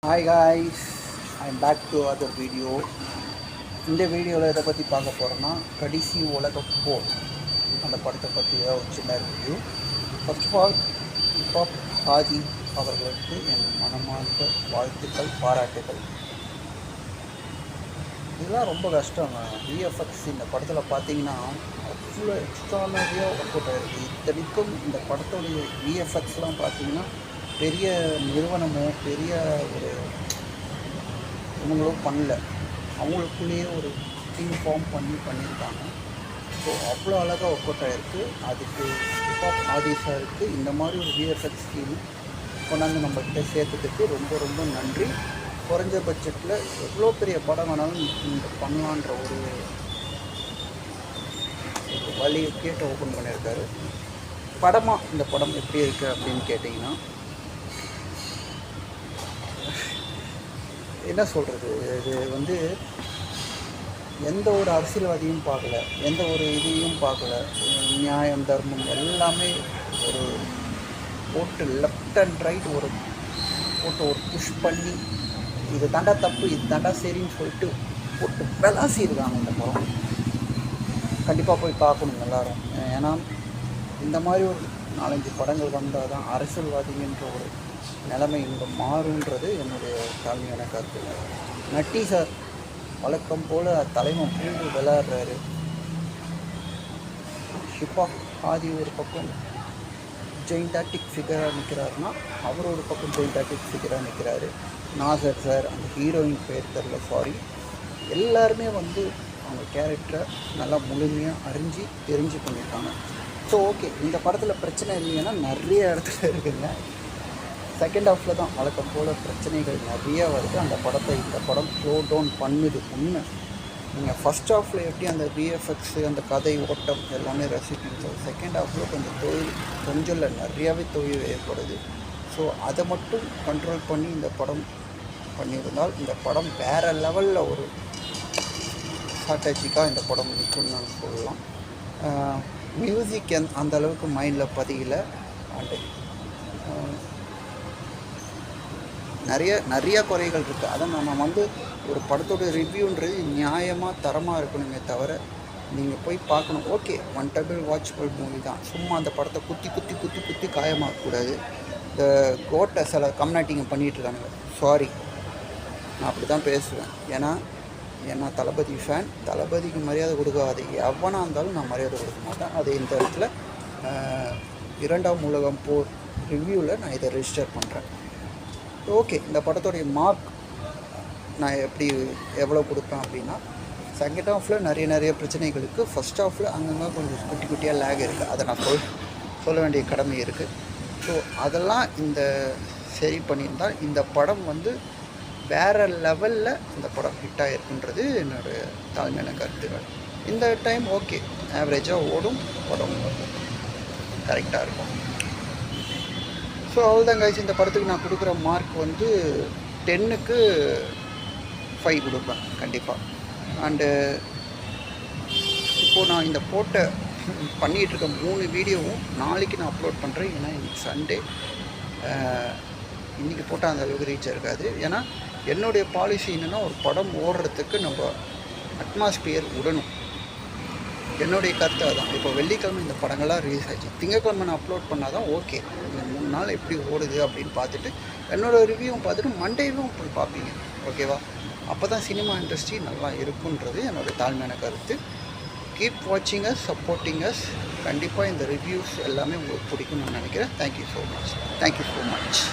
Hi guys, I'm back to other video. இந்த வீடியோவில் எதை பற்றி பார்க்க போகிறோன்னா கடைசி உலக போர் அந்த படத்தை பற்றி ஒரு சின்ன review. First of all hip hop Aadhi அவர்களுக்கு என் மனமார்ந்த வாழ்த்துக்கள், பாராட்டுகள். இதெல்லாம் ரொம்ப கஷ்டங்க. விஎஃப்எக்ஸ் இந்த படத்தில் பார்த்தீங்கன்னா அவ்வளோ எக்ஸ்ட்ரானரியாக ஒர்க் அவுட் ஆகிருக்கு. இத்தனைக்கும் இந்த படத்துடைய விஎஃப்எக்ஸ்லாம் பார்த்தீங்கன்னா பெரிய நிறுவனமோ பெரிய ஒரு இவங்களும் பண்ணல, அவங்களுக்குள்ளேயே ஒரு டீம் ஃபார்ம் பண்ணியிருக்காங்க. ஸோ அவ்வளோ அழகாக ஒர்க் அவுட் ஆகிருக்கு. அதுக்கு ஹிப்ஹாப் ஆதி சாருக்கு இந்த மாதிரி ஒரு விஎஃப்எக்ஸ் டீம் கொண்டாந்து நம்மக்கிட்ட சேர்த்ததுக்கு ரொம்ப ரொம்ப நன்றி. குறைஞ்ச பட்ஜெட்டில் எவ்வளோ பெரிய படம் வேணாலும் இந்த பண்ணலான்ற ஒரு வழியை கேட்டு ஓப்பன் பண்ணியிருக்காரு. படமாக இந்த படம் எப்படி இருக்குது அப்படின்னு கேட்டிங்கன்னா, என்ன சொல்கிறது, இது வந்து எந்த ஒரு அரசியல்வாதியும் பார்க்கல, எந்த ஒரு இதையும் பார்க்கல. நியாயம் தர்மம் எல்லாமே ஒரு போட்டு லெஃப்ட் அண்ட் ரைட் ஒரு போட்டு ஒரு புஷ் பண்ணி இது தாண்டா தப்பு, இது தாண்டா சரின்னு சொல்லிட்டு போட்டு விளாசியிருக்காங்க இந்த படம். கண்டிப்பாக போய் பார்க்கணும் எல்லோரும். ஏன்னா இந்த மாதிரி ஒரு 4-5 படங்கள் வந்தால் தான் அரசியல்வாதின்ற ஒரு நிலைமை இங்கே மாறுன்றது என்னுடைய தாழ்மையான கருத்து. நட்டி சார் வழக்கம் போல் தலைமை பூண்டு விளையாடுறாரு. ஹிப்ஹாப் ஆதி ஒரு பக்கம் ஜெயின்டாட்டிக் ஃபிகராக நிற்கிறாருன்னா, அவர் ஒரு பக்கம் ஜெயின்டாட்டிக் ஃபிகராக நிற்கிறாரு. நாசர் சார், அந்த ஹீரோயின் பேர் தெரில, சாரி, எல்லாருமே வந்து அவங்க கேரக்டரை நல்லா முழுமையாக அறிஞ்சு தெரிஞ்சு பண்ணியிருக்காங்க. ஸோ ஓகே, இந்த படத்தில் பிரச்சனை இல்லைன்னா நிறைய இடத்துல இருக்குங்க. செகண்ட் ஹாஃபில் தான் வழக்கம் போல் பிரச்சனைகள் நிறையா வருது. அந்த படத்தை இந்த படம் ஸ்லோ டவுன் பண்ணுது உண்மை. நீங்கள் ஃபஸ்ட் ஹாஃபில் எப்படி அந்த விஎஃப்எக்ஸு, அந்த கதை ஓட்டம் எல்லாமே ரசிப்பீங்க. செகண்ட் ஹாஃபில் கொஞ்சம் இல்லை, நிறையாவே தொழில் ஏற்படுது. ஸோ அதை மட்டும் கண்ட்ரோல் பண்ணி இந்த படம் பண்ணியிருந்தால் இந்த படம் வேறு லெவலில் ஒரு ஸ்ட்ராட்டஜிக்காக இந்த படம் நிற்கும்னு நான் சொல்லலாம். மியூசிக் அந்த அளவுக்கு மைண்டில் பதியலை. அண்டு நிறைய குறைகள் இருக்குது. அதை நம்ம வந்து ஒரு படத்தோட ரிவ்யூன்றது நியாயமாக தரமாக இருக்கணுமே தவிர நீங்கள் போய் பார்க்கணும். Okay, one time watchable movie தான். சும்மா அந்த படத்தை குத்தி காயமாகக்கூடாது. இந்த கோட்டை சில கம்னாட்டிங்க பண்ணிகிட்ருக்கானுங்க. சாரி, நான் அப்படி தான் பேசுவேன். ஏன்னா தளபதி ஃபேன். தளபதிக்கு மரியாதை கொடுக்காது எவனாக இருந்தாலும் நான் மரியாதை கொடுக்க மாட்டேன். அது இந்த இடத்துல 2ஆம் உலகம் போர் ரிவ்யூவில் நான் இதை ரெஜிஸ்டர் பண்ணுறேன். ஓகே, இந்த படத்துடைய மார்க் நான் எவ்வளோ கொடுப்பேன் அப்படின்னா, செகண்ட் ஹாஃபில் நிறைய பிரச்சனைகளுக்கு, ஃபஸ்ட் ஹாஃபில் அங்கங்கே கொஞ்சம் குட்டியாக லேக் இருக்குது. அதை நான் சொல்ல வேண்டிய கடமை இருக்குது. ஸோ அதெல்லாம் இந்த சரி பண்ணியிருந்தால் இந்த படம் வந்து வேறு லெவலில் இந்த படம் ஹிட் ஆகிருக்குன்றது என்னோடய தாழ்மையான கருத்துக்கள். இந்த டைம் ஓகே, ஆவரேஜாக ஓடும் படம், கரெக்டாக இருக்கும். ஸோ அவ்வளோதான் கைஸ். இந்த படத்துக்கு நான் கொடுக்குற மார்க் வந்து 10க்கு 5 கொடுப்பேன் கண்டிப்பாக. அண்டு இப்போது நான் இந்த பண்ணிகிட்ருக்க 3 வீடியோவும் நாளைக்கு நான் அப்லோட் பண்ணுறேன். ஏன்னா இன்றைக்கி சண்டே, இன்றைக்கி போட்டால் அந்த அளவுக்கு ரீச் இருக்காது. ஏன்னா என்னுடைய பாலிசி என்னென்னா, ஒரு படம் ஓடுறதுக்கு நம்ம அட்மாஸ்பியர் விடணும். என்னுடைய கருத்து அதுதான். இப்போ வெள்ளிக்கிழமை இந்த படங்கள்லாம் ரிலீஸ் ஆகிடுச்சு. திங்கக்கிழமை நான் அப்லோட் பண்ணால் தான் ஓகே, இந்த 3 நாள் எப்படி ஓடுது அப்படின்னு பார்த்துட்டு என்னோடய ரிவ்யூவும் பார்த்துட்டு மண்டேவும் போய் பார்ப்பீங்க. ஓகேவா? அப்போ தான் சினிமா இண்டஸ்ட்ரி நல்லா இருக்குன்றது என்னோடய தாழ்மையான கருத்து. கீப் வாட்சிங் அஸ், சப்போர்ட்டிங் அஸ். கண்டிப்பாக இந்த ரிவ்யூஸ் எல்லாமே உங்களுக்கு பிடிக்கும்னு நான் நினைக்கிறேன். Thank you so much.